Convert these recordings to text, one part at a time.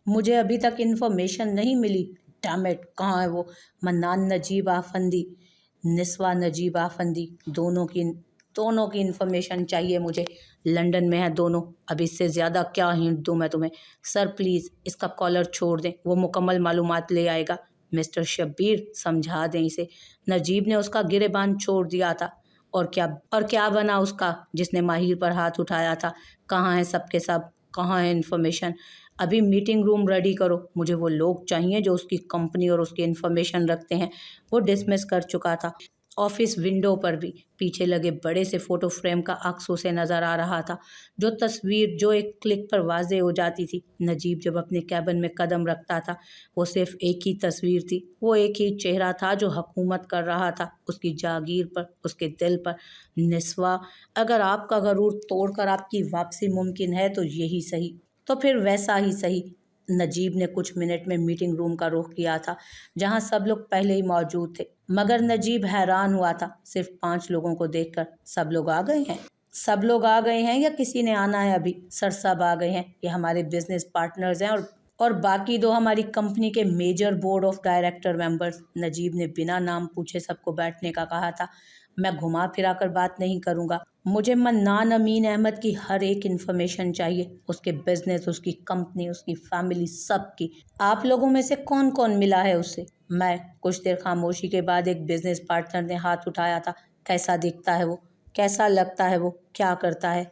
مجھے ابھی تک انفارمیشن نہیں ملی۔ ڈیم اٹ، کہاں ہے وہ منان نجیب آفندی، نسوہ نجیب آفندی؟ دونوں کی انفارمیشن چاہیے مجھے۔ لنڈن میں ہیں دونوں، اب اس سے زیادہ کیا ہنٹ دوں میں تمہیں؟ سر پلیز اس کا کالر چھوڑ دیں، وہ مکمل معلومات لے آئے گا۔ مسٹر شبیر سمجھا دیں اسے، نجیب نے اس کا گریبان چھوڑ دیا تھا۔ اور کیا بنا اس کا جس نے ماہر پر ہاتھ اٹھایا تھا؟ کہاں ہیں سب کے سب؟ کہاں ہے انفارمیشن؟ ابھی میٹنگ روم ریڈی کرو، مجھے وہ لوگ چاہیے جو اس کی کمپنی اور اس کی انفارمیشن رکھتے ہیں۔ وہ ڈسمس کر چکا تھا۔ آفس ونڈو پر بھی پیچھے لگے بڑے سے فوٹو فریم کا عکس اسے نظر آ رہا تھا، جو تصویر جو ایک کلک پر واضح ہو جاتی تھی۔ نجیب جب اپنے کیبن میں قدم رکھتا تھا، وہ صرف ایک ہی تصویر تھی، وہ ایک ہی چہرہ تھا جو حکومت کر رہا تھا اس کی جاگیر پر، اس کے دل پر۔ نسواں، اگر آپ کا غرور توڑ کر آپ کی واپسی ممکن ہے تو یہی صحیح، تو پھر ویسا ہی صحیح۔ نجیب نے کچھ منٹ میں میٹنگ روم کا رخ کیا تھا، جہاں سب لوگ پہلے ہی موجود تھے، مگر نجیب حیران ہوا تھا صرف 5 لوگوں کو دیکھ کر۔ سب لوگ آ گئے ہیں؟ سب لوگ آ گئے ہیں یا کسی نے آنا ہے ابھی؟ سر سب آ گئے ہیں، یہ ہمارے بزنس پارٹنرز ہیں اور باقی 2 ہماری کمپنی کے major board of director members. Najeeb نے بنا نام پوچھے سب کو بیٹھنے کا کہا تھا۔ میں گھما پھرا کر بات نہیں کروں گا، مجھے منان امین احمد کی ہر ایک انفارمیشن چاہیے، اس کے بزنس، اس کی کمپنی، اس کی فیملی، سب کی۔ آپ لوگوں میں سے کون کون ملا ہے اس سے؟ میں۔ کچھ دیر خاموشی کے بعد ایک بزنس پارٹنر نے ہاتھ اٹھایا تھا۔ کیسا دکھتا ہے وہ؟ کیسا لگتا ہے وہ؟ کیا کرتا ہے؟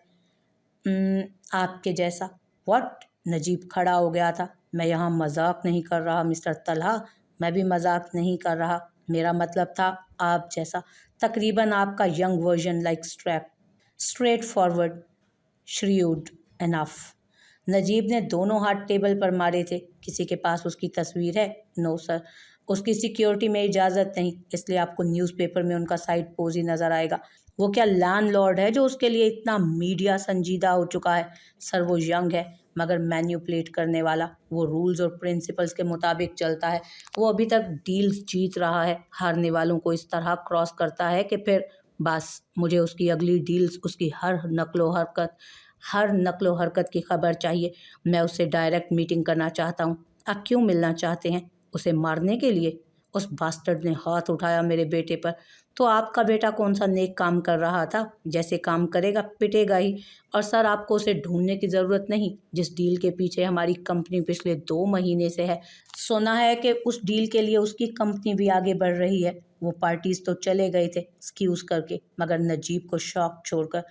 آپ کے جیسا۔ واٹ؟ نجیب کھڑا ہو گیا تھا۔ میں یہاں مذاق نہیں کر رہا مسٹر طلحہ، میں بھی مذاق نہیں کر رہا، میرا مطلب تھا آپ جیسا، تقریباً آپ کا young version, like straightforward, shrewd enough. Najeeb نے دونوں ہاتھ ٹیبل پر مارے تھے۔ کسی کے پاس اس کی تصویر ہے؟ نو سر، اس کی سیکیورٹی میں اجازت نہیں، اس لیے آپ کو نیوز پیپر میں ان کا سائڈ پوز ہی نظر آئے گا۔ وہ کیا لینڈ لارڈ ہے جو اس کے لیے اتنا میڈیا سنجیدہ ہو چکا ہے؟ سر وہ ینگ ہے مگر مینیپولیٹ کرنے والا، وہ رولز اور پرنسپلز کے مطابق چلتا ہے، وہ ابھی تک ڈیلز جیت رہا ہے، ہارنے والوں کو اس طرح کراس کرتا ہے کہ پھر بس مجھے اس کی اگلی ڈیلز، اس کی ہر نقل و حرکت کی خبر چاہیے۔ میں اس سے ڈائریکٹ میٹنگ کرنا چاہتا ہوں۔ آپ کیوں ملنا چاہتے ہیں؟ اسے مارنے کے لیے؟ اس باسٹرڈ نے ہاتھ اٹھایا میرے بیٹے پر۔ تو آپ کا بیٹا کون سا نیک کام کر رہا تھا؟ جیسے کام کرے گا پٹے گا ہی۔ اور سر آپ کو اسے ڈھونڈنے کی ضرورت نہیں، جس ڈیل کے پیچھے ہماری کمپنی پچھلے 2 مہینے سے ہے۔ سنا ہے کہ اس ڈیل کے لیے اس کی کمپنی بھی آگے بڑھ رہی ہے۔ وہ پارٹیز تو چلے گئے تھے ایکسکیوز کر کے، مگر نجیب کو شاک چھوڑ کر۔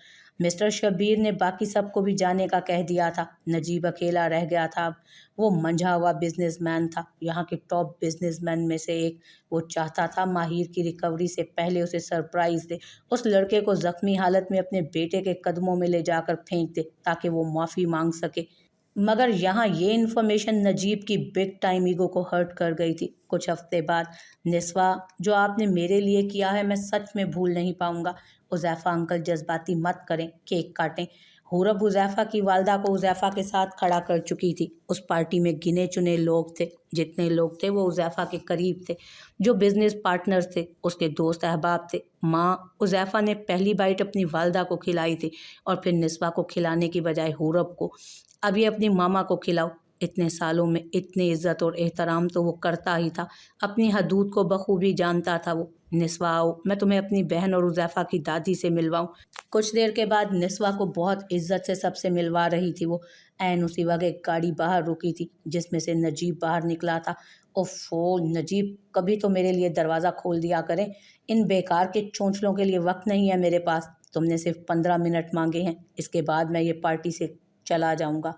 مسٹر شبیر نے باقی سب کو بھی جانے کا کہہ دیا تھا۔ نجیب اکیلا رہ گیا تھا اب۔ وہ منجھا ہوا بزنس مین تھا، یہاں کے ٹاپ بزنس مین میں سے ایک۔ وہ چاہتا تھا ماہر کی ریکوری سے پہلے اسے سرپرائز دے، اس لڑکے کو زخمی حالت میں اپنے بیٹے کے قدموں میں لے جا کر پھینک دے تاکہ وہ معافی مانگ سکے۔ مگر یہاں یہ انفارمیشن نجیب کی بگ ٹائم ایگو کو ہرٹ کر گئی تھی۔ کچھ ہفتے بعد، نسواں، جو آپ نے میرے لیے کیا ہے میں سچ میں بھول نہیں پاؤں گا۔ حذیفہ انکل جذباتی مت کریں، کیک کاٹیں۔ حورب حذیفہ کی والدہ کو حذیفہ کے ساتھ کھڑا کر چکی تھی۔ اس پارٹی میں گنے چنے لوگ تھے، جتنے لوگ تھے وہ حذیفہ کے قریب تھے، جو بزنس پارٹنرز تھے، اس کے دوست احباب تھے۔ ماں، حذیفہ نے پہلی بائٹ اپنی والدہ کو کھلائی تھی اور پھر نسواں کو کھلانے کی بجائے حورب کو۔ اب یہ اپنی ماما کو کھلاؤ۔ اتنے سالوں میں اتنی عزت اور احترام تو وہ کرتا ہی تھا، اپنی حدود کو بخوبی جانتا تھا وہ۔ نسواں آؤ، میں تمہیں اپنی بہن اور حذیفہ کی دادی سے ملواؤں۔ کچھ دیر کے بعد نسواں کو بہت عزت سے سب سے ملوا رہی تھی وہ۔ عین اسی وقت ایک گاڑی باہر رکی تھی جس میں سے نجیب باہر نکلا تھا۔ اوفو نجیب، کبھی تو میرے لیے دروازہ کھول دیا کریں، ان بیکار کے چونچلوں کے لیے وقت نہیں ہے میرے پاس۔ تم نے صرف 15 منٹ مانگے ہیں، اس کے بعد میں یہ پارٹی سے چلا جاؤں گا،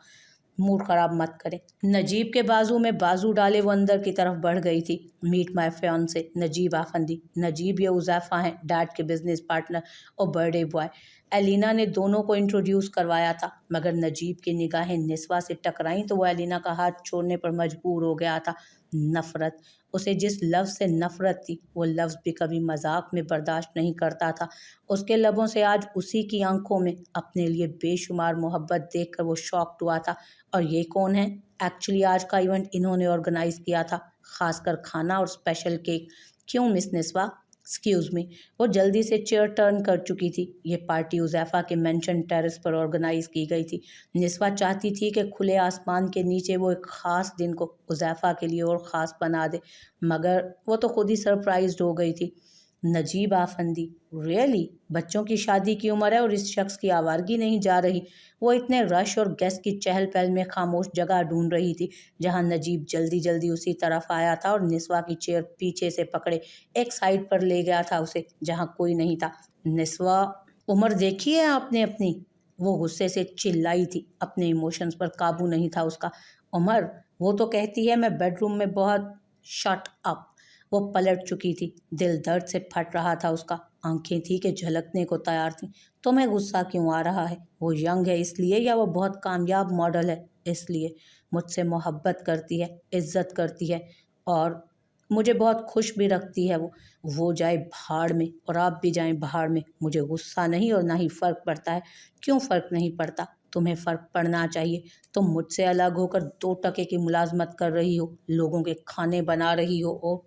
موڈ خراب مت کریں۔ نجیب کے بازو میں بازو ڈالے وہ اندر کی طرف بڑھ گئی تھی۔ میٹ مائی فیانسے نجیب آفندی۔ نجیب یہ حذیفہ ہیں، ڈیڈ کے بزنس پارٹنر اور برتھ ڈے بوائے۔ ایلینا نے دونوں کو انٹروڈیوس کروایا تھا، مگر نجیب کی نگاہیں نسواں سے ٹکرائیں تو وہ ایلینا کا ہاتھ چھوڑنے پر مجبور ہو گیا تھا۔ نفرت، اسے جس لفظ سے نفرت تھی وہ لفظ بھی کبھی مذاق میں برداشت نہیں کرتا تھا۔ اس کے لبوں سے آج اسی کی آنکھوں میں اپنے لیے بے شمار محبت دیکھ کر وہ شاکڈ ہوا تھا۔ اور یہ کون ہے؟ ایکچولی آج کا ایونٹ انہوں نے آرگنائز کیا تھا، خاص کر کھانا اور اسپیشل کیک۔ کیوں مس نسواں؟ Excuse me. वो जल्दी से चेयर टर्न कर चुकी थी। ये पार्टी उज़ैफ़ा के मेंशन टेरेस पर ऑर्गेनाइज़ की गई थी। निस्वा चाहती थी कि खुले आसमान के नीचे वो एक ख़ास दिन को उज़ैफ़ा के लिए और ख़ास बना दे, मगर वो तो खुद ही सरप्राइज्ड हो गई थी। नजीब आफंदी, रियली? बच्चों की शादी की उम्र है और इस शख्स की आवारगी नहीं जा रही। वो इतने रश और गेस्ट की चहल पहल में खामोश जगह ढूंढ रही थी जहां नजीब जल्दी जल्दी उसी तरफ आया था और निस्वा की चेयर पीछे से पकड़े एक साइड पर ले गया था उसे, जहां कोई नहीं था। निस्वा, उम्र देखी है आपने अपनी? वो गुस्से से चिल्लाई थी। अपने इमोशंस पर काबू नहीं था उसका। उम्र? वो तो कहती है मैं बेडरूम में बहुत। Shut up. वो पलट चुकी थी। दिल दर्द से फट रहा था उसका। आंखें थी कि झलकने को तैयार थीं। तुम्हें गुस्सा क्यों आ रहा है? वो यंग है इसलिए, या वो बहुत कामयाब मॉडल है इसलिए? मुझसे मोहब्बत करती है, इज्जत करती है, और मुझे बहुत खुश भी रखती है। वो जाए भाड़ में और आप भी जाएं भाड़ में। मुझे गुस्सा नहीं और ना ही फ़र्क पड़ता है। क्यों फ़र्क नहीं पड़ता? तुम्हें फ़र्क पड़ना चाहिए। तुम मुझसे अलग होकर 2 टके की मुलाजमत कर रही हो, लोगों के खाने बना रही हो, और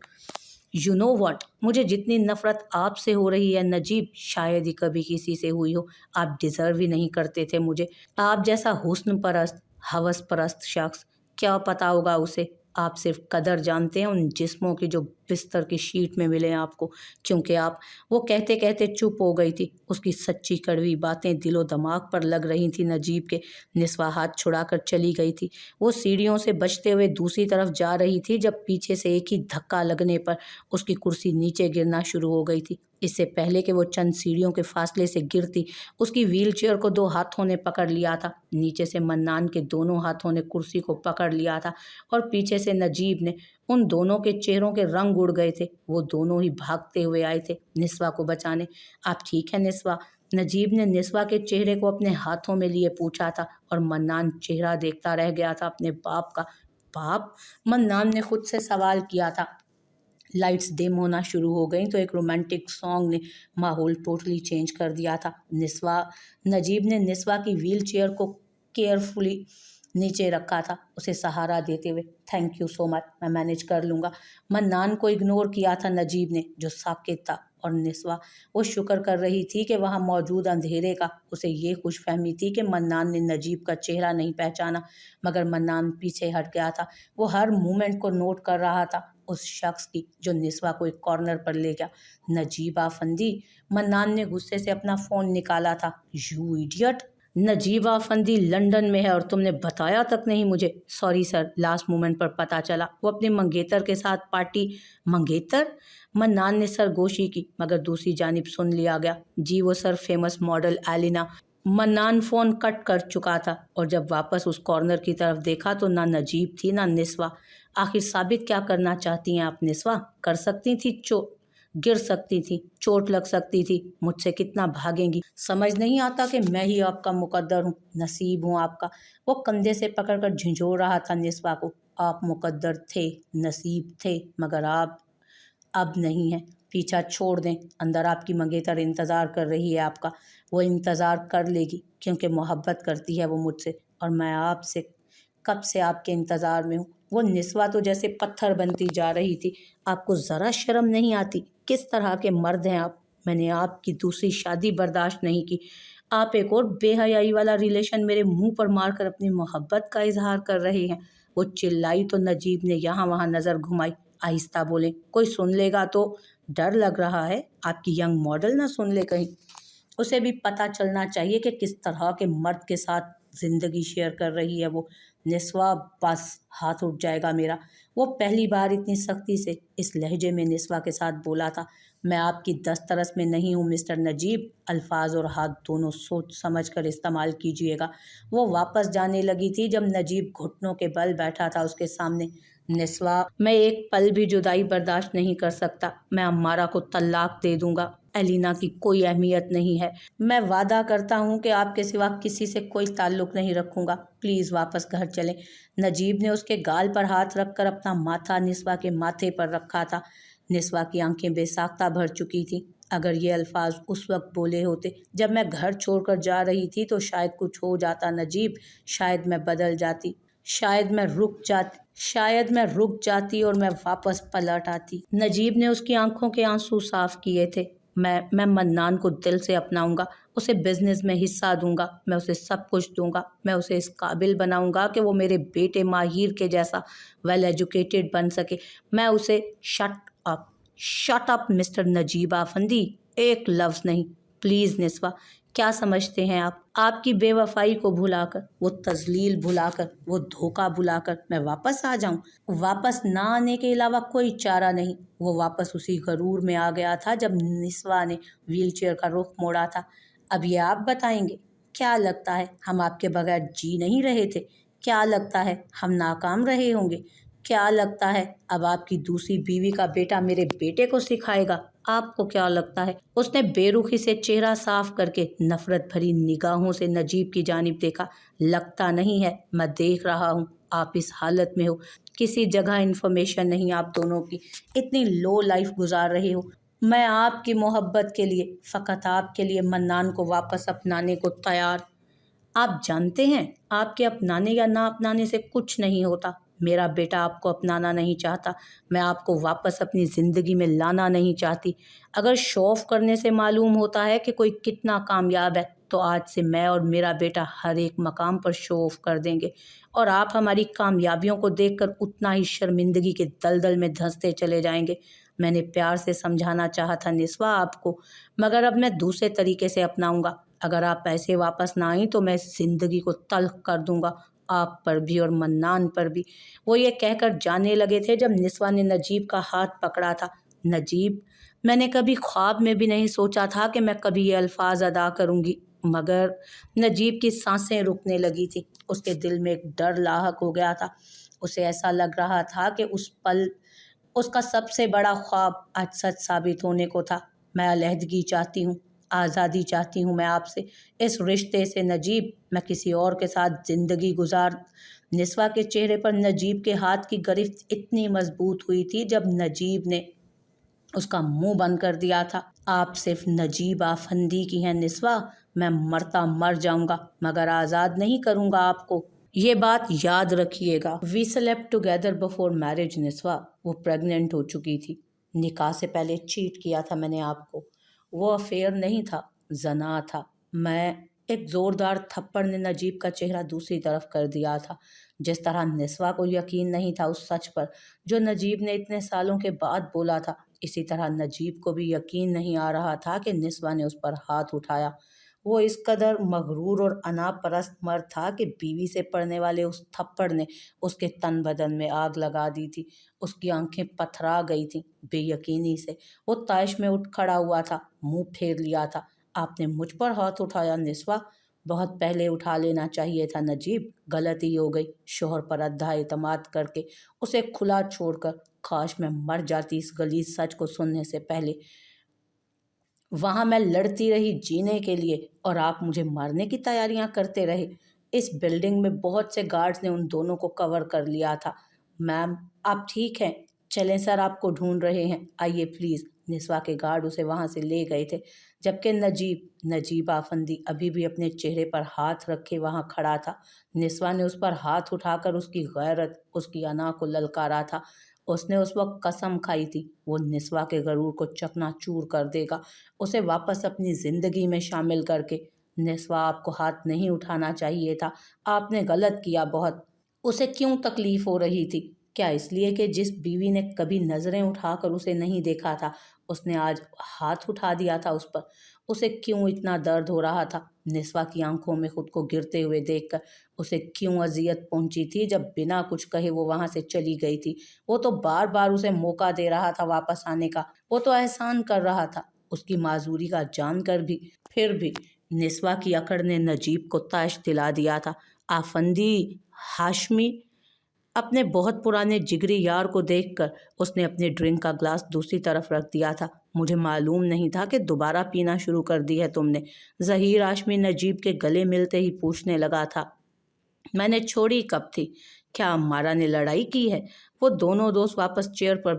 यू नो वट, मुझे जितनी नफ़रत आपसे हो रही है नजीब, शायद ही कभी किसी से हुई हो। आप डिज़र्व ही नहीं करते थे मुझे। आप जैसा हुस्न परस्त, हवस परस्त शख्स, क्या पता होगा उसे। आप सिर्फ कदर जानते हैं उन जिस्मों की जो बिस्तर की शीट में मिले आपको, क्योंकि आप। वो कहते कहते चुप हो गई थी। उसकी सच्ची कड़वी बातें दिलो दिमाग पर लग रही थी नजीब के। निस्वा हाथ छुड़ाकर चली गई थी। वो सीढ़ियों से बचते हुए दूसरी तरफ जा रही थी जब पीछे से एक ही धक्का लगने पर उसकी कुर्सी नीचे गिरना शुरू हो गई थी। इससे पहले कि वो चंद सीढ़ियों के फासले से गिरती, उसकी व्हीलचेयर को 2 हाथों ने पकड़ लिया था। नीचे से मन्नान के दोनों हाथों ने कुर्सी को पकड़ लिया था और पीछे से नजीब ने। उन दोनों के चेहरों के रंग उड़ गए थे। वो दोनों ही भागते हुए आए थे निस्वा को बचाने। आप ठीक है निस्वा? नजीब ने निस्वा के चेहरे को अपने हाथों में लिए पूछा था, और मन्नान चेहरा देखता रह गया था अपने बाप का। बाप? मन्नान ने खुद से सवाल किया था। लाइट्स डिम होना शुरू हो गई तो एक रोमांटिक सॉन्ग ने माहौल टोटली चेंज कर दिया था। नजीब ने निस्वा की व्हील चेयर को केयरफुली नीचे रखा था, उसे सहारा देते हुए। थैंक यू सो मच, मैं मैनेज कर लूँगा। मन्नान को इग्नोर किया था नजीब ने, जो साकित था, और निस्वा, वो शुक्र कर रही थी कि वहाँ मौजूद अंधेरे का। उसे ये खुशफहमी थी कि मन्नान ने नजीब का चेहरा नहीं पहचाना, मगर मन्नान पीछे हट गया था। वो हर मूवमेंट को नोट कर रहा था उस शख्स की जो निस्वा को एक कॉर्नर पर ले गया। नजीब आफंदी, मन्नान ने गुस्से से अपना फ़ोन निकाला था। You idiot! Najib Afandi London में है और तुमने बताया तक नहीं मुझे। सॉरी सर, लास्ट मोमेंट पर पता चला। वो अपने मंगेतर के साथ पार्टी। मंगेतर? मन्नान ने सरगोशी की, मगर दूसरी जानिब सुन लिया गया। जी वो sir, famous model Alina. Mannan phone cut कर चुका था और जब वापस उस कॉर्नर की तरफ देखा तो ना नजीब थी ना निस्वा। आखिर साबित क्या करना चाहती हैं आप निस्वा? कर सकती थी गिर सकती थी, चोट लग सकती थी, मुझसे कितना भागेंगी? समझ नहीं आता कि मैं ही आपका मुकद्दर हूँ, नसीब हूँ आपका। वो कंधे से पकड़कर झिंझोड़ रहा था निस्वा को। आप मुकद्दर थे, नसीब थे, मगर आप अब नहीं है। पीछा छोड़ दें, अंदर आपकी मंगेतर इंतज़ार कर रही है आपका। वो इंतज़ार कर लेगी क्योंकि मोहब्बत करती है वो मुझसे, और मैं आपसे कब से आपके इंतज़ार में हूँ। वो निस्वा तो जैसे पत्थर बनती जा रही थी। आपको ज़रा शर्म नहीं आती? किस तरह के मर्द हैं आप? मैंने आपकी दूसरी शादी बर्दाश्त नहीं की। आप एक और बेहयाई वाला रिलेशन मेरे मुंह पर मारकर अपनी मोहब्बत का इजहार कर रहे हैं। वो चिल्लाई तो नजीब ने यहाँ वहाँ नज़र घुमाई। आहिस्ता बोलें, कोई सुन लेगा तो। डर लग रहा है आपकी यंग मॉडल ना सुन ले कहीं। उसे भी पता चलना चाहिए कि किस तरह के मर्द के साथ ज़िंदगी शेयर कर रही है वो। निस्वा, बस हाथ उठ जाएगा मेरा। वो पहली बार इतनी सख्ती से इस लहजे में निस्वा के साथ बोला था। मैं आपकी दस्तरस में नहीं हूँ मिस्टर नजीब। अल्फाज और हाथ दोनों सोच समझ कर इस्तेमाल कीजिएगा। वो वापस जाने लगी थी जब नजीब घुटनों के बल बैठा था उसके सामने। निस्वा, मैं एक पल भी जुदाई बर्दाश्त नहीं कर सकता। मैं अम्मारा को तलाक दे दूंगा। एलिना की कोई अहमियत नहीं है। मैं वादा करता हूँ कि आपके सिवा किसी से कोई ताल्लुक़ नहीं रखूँगा। प्लीज़ वापस घर चलें। नजीब ने उसके गाल पर हाथ रखकर अपना माथा निस्वा के माथे पर रखा था। निस्वा की आंखें बेसाख्ता भर चुकी थीं। अगर ये अल्फाज उस वक्त बोले होते जब मैं घर छोड़कर जा रही थी तो शायद कुछ हो जाता नजीब, शायद मैं बदल जाती। शायद मैं रुक जाती और मैं वापस पलट आती। नजीब ने उसकी आंखों के आंसू साफ किए थे। मैं मन्नान को दिल से अपनाऊंगा, उसे बिजनेस में हिस्सा दूंगा, मैं उसे सब कुछ दूंगा, मैं उसे इस काबिल बनाऊंगा कि वो मेरे बेटे माहिर के जैसा वेल एजुकेटेड बन सके। मैं उसे shut up mister Najib Afandi, एक लफ्ज़ नहीं, प्लीज़ निस्वा। क्या समझते हैं आप? आपकी बेवफाई को भुलाकर, वो तजलील भुलाकर, वो धोखा भुलाकर मैं वापस आ जाऊं? वापस ना आने के अलावा कोई चारा नहीं। वो वापस उसी गरूर में आ गया था जब निस्वा ने व्हीलचेयर का रुख मोड़ा था। अब ये आप बताएंगे, क्या लगता है हम आपके बगैर जी नहीं रहे थे? क्या लगता है हम नाकाम रहे होंगे? क्या लगता है अब आपकी दूसरी बीवी का बेटा मेरे बेटे को सिखाएगा? आपको क्या लगता है? उसने बेरुखी से चेहरा साफ करके नफरत भरी निगाहों से नजीब की जानिब देखा। लगता नहीं है, मैं देख रहा हूँ आप इस हालत में हो। किसी जगह इन्फॉर्मेशन नहीं आप दोनों की, इतनी लो लाइफ गुजार रहे हो। मैं आपकी मोहब्बत के लिए, फ़कत आपके लिए मन्नान को वापस अपनाने को तैयार। आप जानते हैं, आपके अपनाने या ना अपनाने से कुछ नहीं होता। मेरा बेटा आपको अपनाना नहीं चाहता, मैं आपको वापस अपनी ज़िंदगी में लाना नहीं चाहती। अगर शो ऑफ करने से मालूम होता है कि कोई कितना कामयाब है, तो आज से मैं और मेरा बेटा हर एक मकाम पर शो ऑफ कर देंगे और आप हमारी कामयाबियों को देखकर उतना ही शर्मिंदगी के दलदल में धंसते चले जाएंगे। मैंने प्यार से समझाना चाहा था निस्वा आपको, मगर अब मैं दूसरे तरीके से अपनाऊंगा। अगर आप पैसे वापस ना आई तो मैं ज़िंदगी को तल्ख कर दूंगा, आप पर भी और मन्नान पर भी। वो ये कहकर जाने लगे थे जब निस्वा ने नजीब का हाथ पकड़ा था। नजीब, मैंने कभी ख्वाब में भी नहीं सोचा था कि मैं कभी ये अल्फाज अदा करूंगी। मगर नजीब की सांसें रुकने लगी थी। उसके दिल में एक डर लाहक हो गया था। उसे ऐसा लग रहा था कि उस पल उसका सबसे बड़ा ख्वाब आज सच साबित होने को था। मैं अलहदगी चाहती हूँ, आज़ादी चाहती हूँ मैं आपसे, इस रिश्ते से नजीब। मैं किसी और के साथ ज़िंदगी गुजार। निस्वा के चेहरे पर नजीब के हाथ की गिरफ्त इतनी मजबूत हुई थी जब नजीब ने उसका मुंह बंद कर दिया था। आप सिर्फ नजीब आफंदी की हैं निस्वा, मैं मरता मर जाऊंगा मगर आज़ाद नहीं करूंगा आपको। ये बात याद रखिएगा। We slept together before marriage Niswa. वो प्रेग्नेंट हो चुकी थी। निकाह से पहले चीट किया था मैंने आपको। वो अफेयर नहीं था, जना था। मैं एक जोरदार थप्पड़ ने नजीब का चेहरा दूसरी तरफ कर दिया था। जिस तरह निस्वा को यकीन नहीं था उस सच पर जो नजीब ने इतने सालों के बाद बोला था, इसी तरह नजीब को भी यकीन नहीं आ रहा था कि निस्वा ने उस पर हाथ उठाया। वो इस कदर मगरूर और अनापरस्त मर्द था कि बीवी से पड़ने वाले उस थप्पड़ ने उसके तन बदन में आग लगा दी थी। उसकी आंखें पथरा गई थीं बेयकीनी से। वो ताश में उठ खड़ा हुआ था, मुंह फेर लिया था। आपने मुझ पर हाथ उठाया निस्वा, बहुत पहले उठा लेना चाहिए था नजीब, गलती हो गई। शोहर पर अद्धा एतमाद करके उसे खुला छोड़कर काश मैं मर जाती इस गलीज सच को सुनने से पहले। वहां मैं लड़ती रही जीने के लिए और आप मुझे मारने की तैयारियां करते रहे। इस बिल्डिंग में बहुत से गार्ड्स ने उन दोनों को कवर कर लिया था। मैम, आप ठीक हैं? चलें सर, आपको ढूंढ रहे हैं, आइए प्लीज़। निस्वा के गार्ड उसे वहां से ले गए थे जबकि नजीब आफंदी अभी भी अपने चेहरे पर हाथ रखे वहां खड़ा था। निस्वा ने उस पर हाथ उठाकर उसकी गैरत, उसकी अना को ललकारा था। उसने उस वक्त कसम खाई थी वो निस्वा के गरूर को चकनाचूर कर देगा, उसे वापस अपनी ज़िंदगी में शामिल करके। निस्वा, आपको हाथ नहीं उठाना चाहिए था, आपने गलत किया बहुत। उसे क्यों तकलीफ हो रही थी? क्या इसलिए कि जिस बीवी ने कभी नज़रें उठाकर उसे नहीं देखा था, उसने आज हाथ उठा दिया था उस पर? उसे क्यों इतना दर्द हो रहा था निस्वा की आंखों में खुद को गिरते हुए देखकर? उसे क्यों अजियत पहुंची थी जब बिना कुछ कहे वो वहां से चली गई थी? वो तो बार बार उसे मौका दे रहा था वापस आने का, वो तो एहसान कर रहा था उसकी माजूरी का जानकर भी। फिर भी निस्वा की अकड़ ने नजीब को ताश दिला दिया था। आफंदी, हाशमी। अपने बहुत पुराने जिगरी यार को देखकर उसने अपने ड्रिंक का ग्लास दूसरी तरफ रख दिया था। मुझे मालूम नहीं था कि दोबारा पीना शुरू कर दी है तुमने। ज़हीर हाशमी नजीब के गले मिलते ही पूछने लगा था। मैंने छोड़ी कब थी? क्या अम्मारा ने लड़ाई की है? वो दोनों दोस्त वापस चेयर्स पर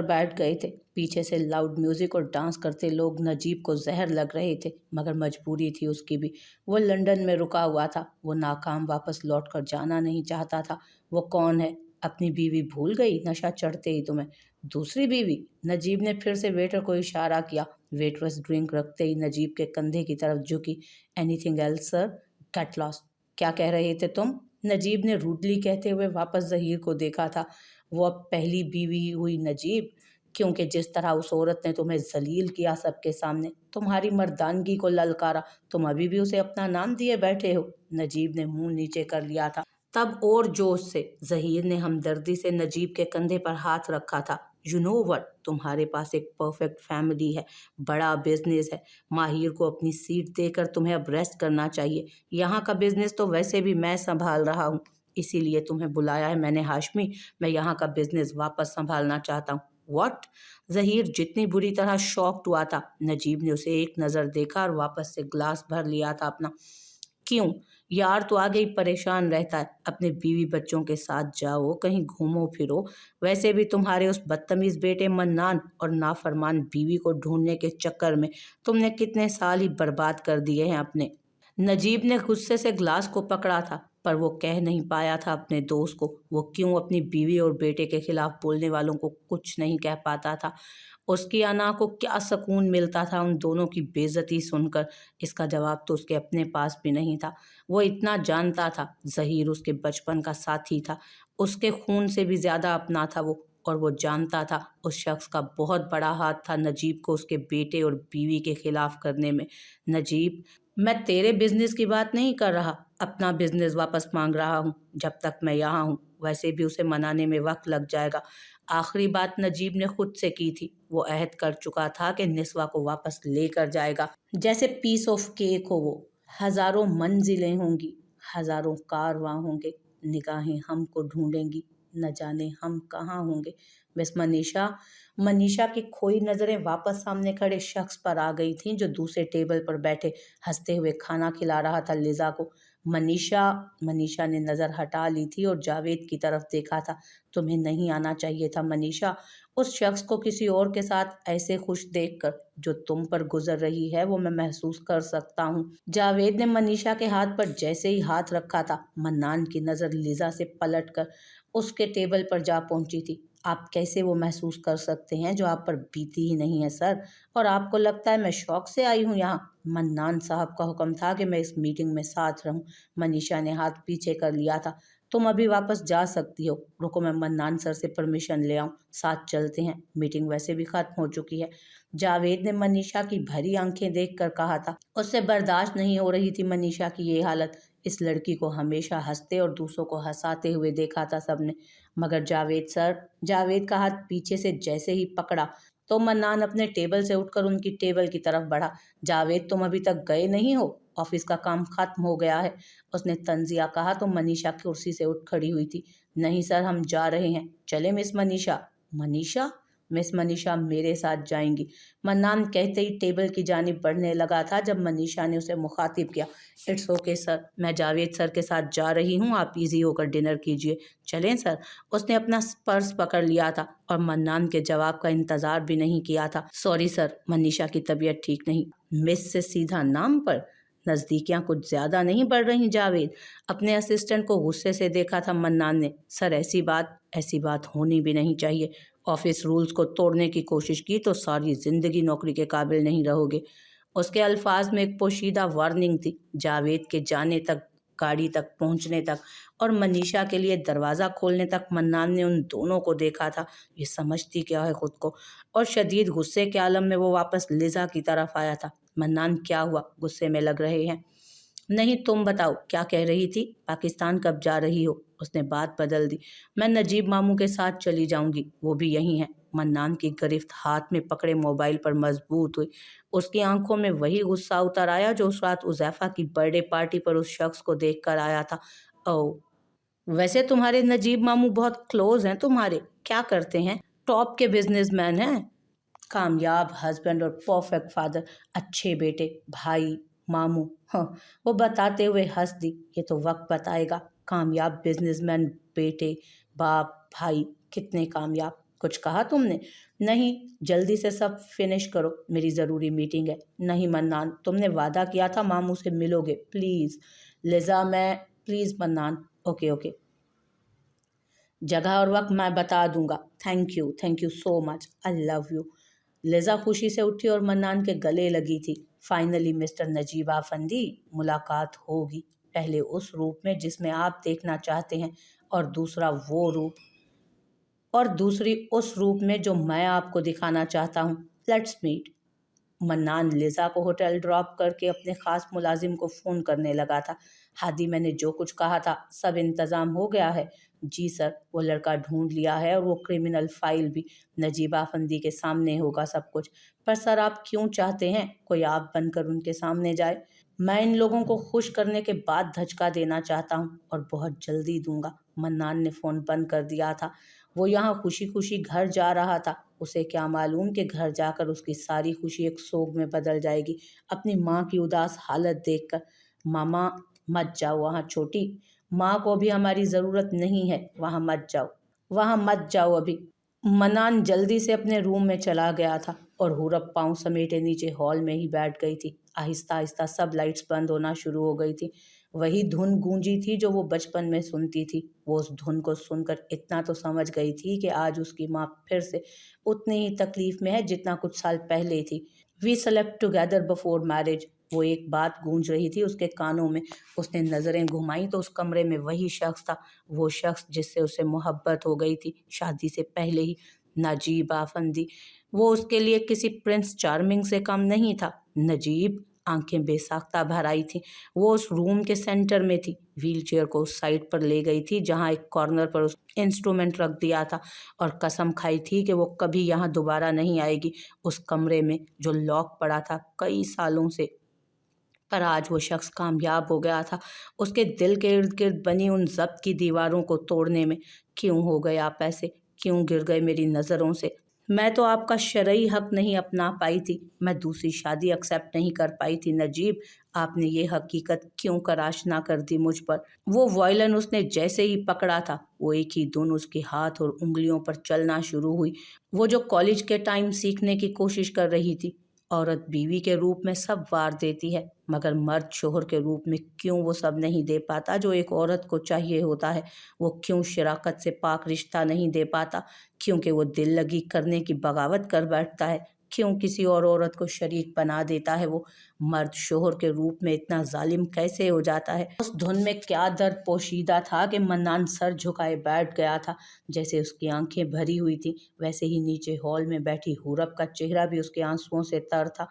बैठ गए थे। पीछे से लाउड म्यूजिक और डांस करते लोग नजीब को जहर लग रहे थे, मगर मजबूरी थी उसकी भी। वो लंदन में रुका हुआ था, वो नाकाम वापस लौट कर जाना नहीं चाहता था। वो कौन है? अपनी बीवी भूल गई नशा चढ़ते ही तुम्हें? दूसरी बीवी? नजीब ने फिर से वेटर को इशारा किया। वेटरेस ड्रिंक रखते ही नजीब के कंधे की तरफ झुकी। Anything else sir? Get lost. क्या कह रहे थे तुम? नजीब ने रूडली कहते हुए वापस जहीर को देखा था। वो अब पहली बीवी हुई नजीब, क्योंकि जिस तरह उस औरत ने तुम्हें जलील किया सबके सामने, तुम्हारी मर्दानगी को ललकारा, तुम अभी भी उसे अपना नाम दिए बैठे हो। नजीब ने मुंह नीचे कर लिया था। तब और जोश से जहीर ने हमदर्दी से नजीब के कंधे पर हाथ रखा था। यू नो वट, तुम्हारे पास एक परफेक्ट फैमिली है, बड़ा बिजनेस है। माहिर को अपनी सीट देकर तुम्हें अब रेस्ट करना चाहिए। यहाँ का बिजनेस तो वैसे भी मैं संभाल रहा हूँ, इसीलिए तुम्हें बुलाया है मैंने हाशमी। मैं यहाँ का बिजनेस वापस संभालना चाहता हूँ। व्हाट? जहीर जितनी बुरी तरह शॉक्ड हुआ था। नजीब ने उसे एक नज़र देखा और वापस से ग्लास भर लिया था अपना। क्यों? यार तो आगे ही परेशान रहता है। अपने बीवी बच्चों के साथ जाओ, कहीं घूमो फिरो। वैसे भी तुम्हारे उस बदतमीज बेटे मन्नान और नाफरमान बीवी को ढूंढने के चक्कर में तुमने कितने साल ही बर्बाद कर दिए हैं अपने। नजीब ने गुस्से से ग्लास को पकड़ा था, पर वो कह नहीं पाया था अपने दोस्त को वो क्यों अपनी बीवी और बेटे के खिलाफ बोलने वालों को कुछ नहीं कह पाता था। उसकी अना को क्या सुकून मिलता था उन दोनों की बेइज्जती सुनकर? इसका जवाब तो उसके अपने पास भी नहीं था। वो इतना जानता था, जहीर उसके बचपन का साथी था, उसके खून से भी ज्यादा अपना था वो। और वो जानता था उस शख्स का बहुत बड़ा हाथ था नजीब को उसके बेटे और बीवी के खिलाफ करने में। नजीब, मैं तेरे बिजनेस की बात नहीं कर रहा, अपना बिजनेस वापस मांग रहा हूँ। जब तक मैं यहाँ हूँ, वैसे भी उसे मनाने में वक्त लग जाएगा। आखिरी बात नजीब ने खुद से की थी। वो अहद कर चुका था कि निस्वा को वापस लेकर जाएगा, जैसे पीस ऑफ केक हो वो। हजारों मंजिलें होंगी, हजारों कारवां होंगे, निगाहें हमको ढूंढेंगी, न जाने हम कहाँ होंगे। मिस मनीषा। मनीषा की खोई नजरें वापस सामने खड़े शख्स पर आ गई थीं, जो दूसरे टेबल पर बैठे हंसते हुए खाना खिला रहा था लिजा को। मनीषा। मनीषा ने नजर हटा ली थी और जावेद की तरफ देखा था। तुम्हें नहीं आना चाहिए था मनीषा। उस शख्स को किसी और के साथ ऐसे खुश देखकर जो तुम पर गुजर रही है वो मैं महसूस कर सकता हूँ। जावेद ने मनीषा के हाथ पर जैसे ही हाथ रखा था, मन्नान की नजर लिजा से पलटकर उसके टेबल पर जा पहुंची थी। आप कैसे वो महसूस कर सकते हैं जो आप पर बीती ही नहीं है सर? और आपको लगता है मैं शौक से आई हूँ यहाँ? मन्नान साहब का हुक्म था कि मैं इस मीटिंग में साथ रहूं। मनीषा ने हाथ पीछे कर लिया था। तुम अभी वापस जा सकती हो। रुको, मैं मन्नान सर से परमिशन ले आऊं, साथ चलते हैं, मीटिंग वैसे भी खत्म हो चुकी है। जावेद ने मनीषा की भरी आंखें देखकर कहा था। उससे बर्दाश्त नहीं हो रही थी मनीषा की ये हालत। इस लड़की को हमेशा हंसते और दूसरों को हंसाते हुए देखा था सबने, मगर जावेद सर। जावेद का हाथ पीछे से जैसे ही पकड़ा तो मन्नान अपने टेबल से उठकर उनकी टेबल की तरफ बढ़ा। जावेद, तुम अभी तक गए नहीं हो? ऑफिस का काम खत्म हो गया है, उसने तंजिया कहा तो मनीषा कुर्सी से उठ खड़ी हुई थी। नहीं सर, हम जा रहे हैं। चले मिस मनीषा? मनीषा? मिस मनीषा मेरे साथ जाएंगी, मन्नान कहते ही टेबल की जानिब बढ़ने लगा था जब मनीषा ने उसे मुखातिब किया। इट्स ओके सर, मैं जावेद सर के साथ जा रही हूँ, आप इजी होकर डिनर कीजिए। चलें सर? उसने अपना पर्स पकड़ लिया था और मन्नान के जवाब का इंतजार भी नहीं किया था। सॉरी सर, मनीषा की तबीयत ठीक नहीं। मिस से सीधा नाम पर नज़दीकियां कुछ ज्यादा नहीं बढ़ रही जावेद? अपने असिस्टेंट को गुस्से से देखा था मन्नान ने। सर, ऐसी बात होनी भी नहीं चाहिए। ऑफिस रूल्स को तोड़ने की कोशिश की तो सारी जिंदगी नौकरी के काबिल नहीं रहोगे। उसके अल्फाज में एक पोशीदा वार्निंग थी। जावेद के जाने तक, गाड़ी तक पहुंचने तक और मनीषा के लिए दरवाज़ा खोलने तक मन्नान ने उन दोनों को देखा था। ये समझती क्या है खुद को? और शदीद गुस्से के आलम में वो वापस लिजा की तरफ आया था। मन्नान, क्या हुआ? गुस्से में लग रहे हैं? नहीं, तुम बताओ, क्या कह रही थी? पाकिस्तान कब जा रही हो? उसने बात बदल दी। मैं नजीब मामू के साथ चली जाऊंगी, वो भी यहीं है। मन्नान की गिरफ्त हाथ में पकड़े मोबाइल पर मजबूत हुई। उसकी आंखों में वही गुस्सा उतर आया जो उस रात उज़ैफा की बर्थडे पार्टी पर उस शख्स को देख कर आया था। ओ, वैसे तुम्हारे नजीब मामू बहुत क्लोज हैं तुम्हारे? क्या करते हैं? टॉप के बिजनेसमैन हैं, कामयाब हस्बैंड और परफेक्ट फादर, अच्छे बेटे, भाई, मामू। हाँ, वो बताते हुए हंस दी। ये तो वक्त बताएगा। कामयाब बिजनेसमैन, बेटे, बाप, भाई, कितने कामयाब। कुछ कहा तुमने? नहीं, जल्दी से सब फिनिश करो, मेरी ज़रूरी मीटिंग है। नहीं मन्नान, तुमने वादा किया था मामू से मिलोगे, प्लीज़। लिज़ा मैं प्लीज़ मन्नान। ओके ओके, जगह और वक्त मैं बता दूंगा। Thank you so much, I love you. Liza खुशी से उठी और मन्नान के गले लगी थी। फाइनली मिस्टर नजीब आफंदी, मुलाकात होगी, पहले उस रूप में जिसमें आप देखना चाहते हैं, और दूसरी उस रूप में जो मैं आपको दिखाना चाहता हूँ। Let's meet. मन्नान लिज़ा को होटल ड्रॉप करके अपने ख़ास मुलाजिम को फ़ोन करने लगा था। हादी, मैंने जो कुछ कहा था सब इंतज़ाम हो गया है? जी सर, वो लड़का ढूंढ लिया है और वो क्रिमिनल फाइल भी। नजीब आफंदी के सामने होगा सब कुछ। पर सर, आप क्यों चाहते हैं कोई आप बनकर उनके सामने जाए? मैं इन लोगों को खुश करने के बाद धचका देना चाहता हूँ, और बहुत जल्दी दूंगा। मन्नान ने फ़ोन बंद कर दिया था। वो यहाँ खुशी खुशी घर जा रहा था। उसे क्या मालूम कि घर जाकर उसकी सारी खुशी एक सोग में बदल जाएगी, अपनी माँ की उदास हालत देखकर। मामा, मत जाओ वहाँ छोटी, माँ को भी हमारी ज़रूरत नहीं है, वहाँ मत जाओ अभी। मनान जल्दी से अपने रूम में चला गया था और हुरप पाँव समेटे नीचे हॉल में ही बैठ गई थी। आहिस्ता आहिस्ता सब लाइट्स बंद होना शुरू हो गई थी। वही धुन गूंजी थी जो वो बचपन में सुनती थी। वो उस धुन को सुनकर इतना तो समझ गई थी कि आज उसकी माँ फिर से उतनी ही तकलीफ में है जितना कुछ साल पहले थी। We select together before marriage, वो एक बात गूंज रही थी उसके कानों में। उसने नज़रें घुमाई तो उस कमरे में वही शख्स था, वो शख्स जिससे उसे मोहब्बत हो गई थी शादी से पहले ही, नजीब आफंदी। वो उसके लिए किसी प्रिंस चार्मिंग से कम नहीं था। नजीब, आंखें बेसाख्ता भर आई थी। वो उस रूम के सेंटर में थी, व्हीलचेयर को उस साइड पर ले गई थी जहां एक कॉर्नर पर उस इंस्ट्रूमेंट रख दिया था, और कसम खाई थी कि वो कभी यहाँ दोबारा नहीं आएगी, उस कमरे में जो लॉक पड़ा था कई सालों से। पर आज वो शख्स कामयाब हो गया था उसके दिल के इर्द गिर्द बनी उन जब्त की दीवारों को तोड़ने में। क्यों हो गए आप ऐसे? क्यों गिर गए मेरी नज़रों से? मैं तो आपका शरई हक नहीं अपना पाई थी, मैं दूसरी शादी एक्सेप्ट नहीं कर पाई थी नजीब। आपने ये हकीकत क्यों कराश ना कर दी मुझ पर? वो वॉयलन उसने जैसे ही पकड़ा था, वो एक ही धुन उसके हाथ और उंगलियों पर चलना शुरू हुई, वो जो कॉलेज के टाइम सीखने की कोशिश कर रही थी। औरत बीवी के रूप में सब वार देती है, मगर मर्द शोहर के रूप में क्यों वो सब नहीं दे पाता जो एक औरत को चाहिए होता है? वो क्यों शराकत से पाक रिश्ता नहीं दे पाता? क्योंकि वो दिल लगी करने की बगावत कर बैठता है? क्यों किसी और औरत को शरीक बना देता है? वो मर्द शोहर के रूप में इतना जालिम कैसे हो जाता है? उस धुन में क्या दर्द पोशीदा था कि मन्नान सर झुकाए बैठ गया था। जैसे उसकी आंखें भरी हुई थी, वैसे ही नीचे हॉल में बैठी हुरप का चेहरा भी उसके आंसुओं से तर था।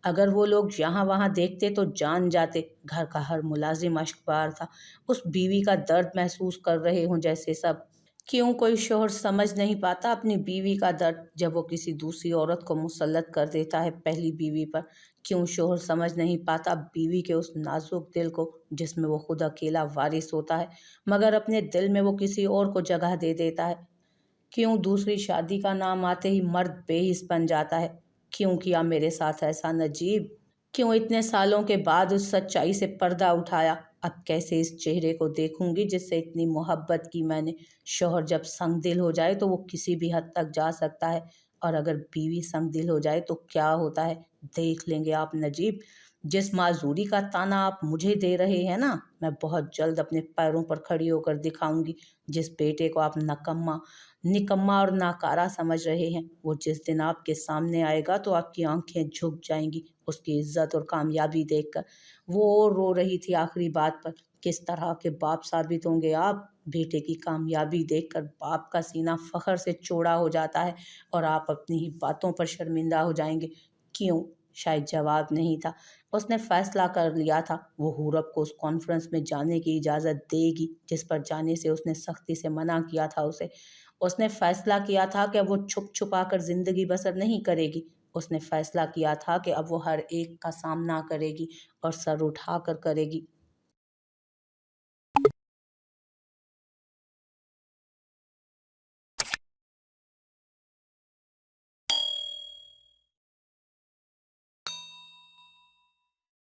अगर वो लोग यहाँ वहाँ देखते तो जान जाते, घर का हर मुलाजिम अश्कबार था, उस बीवी का दर्द महसूस कर रहे हों जैसे सब। क्यों कोई शोहर समझ नहीं पाता अपनी बीवी का दर्द जब वो किसी दूसरी औरत को मुसल्लत कर देता है पहली बीवी पर? क्यों शोहर समझ नहीं पाता बीवी के उस नाजुक दिल को जिसमें वो खुद अकेला वारिस होता है, मगर अपने दिल में वो किसी और को जगह दे देता है? क्यों दूसरी शादी का नाम आते ही मर्द बेहिस बन जाता है? क्यों किया मेरे साथ ऐसा नजीब? क्यों इतने सालों के बाद उस सच्चाई से पर्दा उठाया? अब कैसे इस चेहरे को देखूंगी जिससे इतनी मोहब्बत की मैंने? शौहर जब संग दिल हो जाए तो वो किसी भी हद तक जा सकता है, और अगर बीवी संग दिल हो जाए तो क्या होता है देख लेंगे आप नजीब। जिस माजूरी का ताना आप मुझे दे रहे हैं ना, मैं बहुत जल्द अपने पैरों पर खड़ी होकर दिखाऊंगी। जिस बेटे को आप निकम्मा और नाकारा समझ रहे हैं, वो जिस दिन आपके सामने आएगा तो आपकी आंखें झुक जाएंगी उसकी इज्जत और कामयाबी देखकर। वो और रो रही थी आखिरी बात पर। किस तरह के बाप साबित होंगे आप? बेटे की कामयाबी देखकर बाप का सीना फखर से चौड़ा हो जाता है, और आप अपनी ही बातों पर शर्मिंदा हो जाएंगे। क्यों? शायद जवाब नहीं था। उसने फैसला कर लिया था, वो हुरब को उस कॉन्फ्रेंस में जाने की इजाज़त देगी जिस पर जाने से उसने सख्ती से मना किया था उसे। उसने फैसला किया था कि अब वो छुप छुपा कर ज़िंदगी बसर नहीं करेगी। उसने फैसला किया था कि अब वो हर एक का सामना करेगी और सर उठा कर करेगी।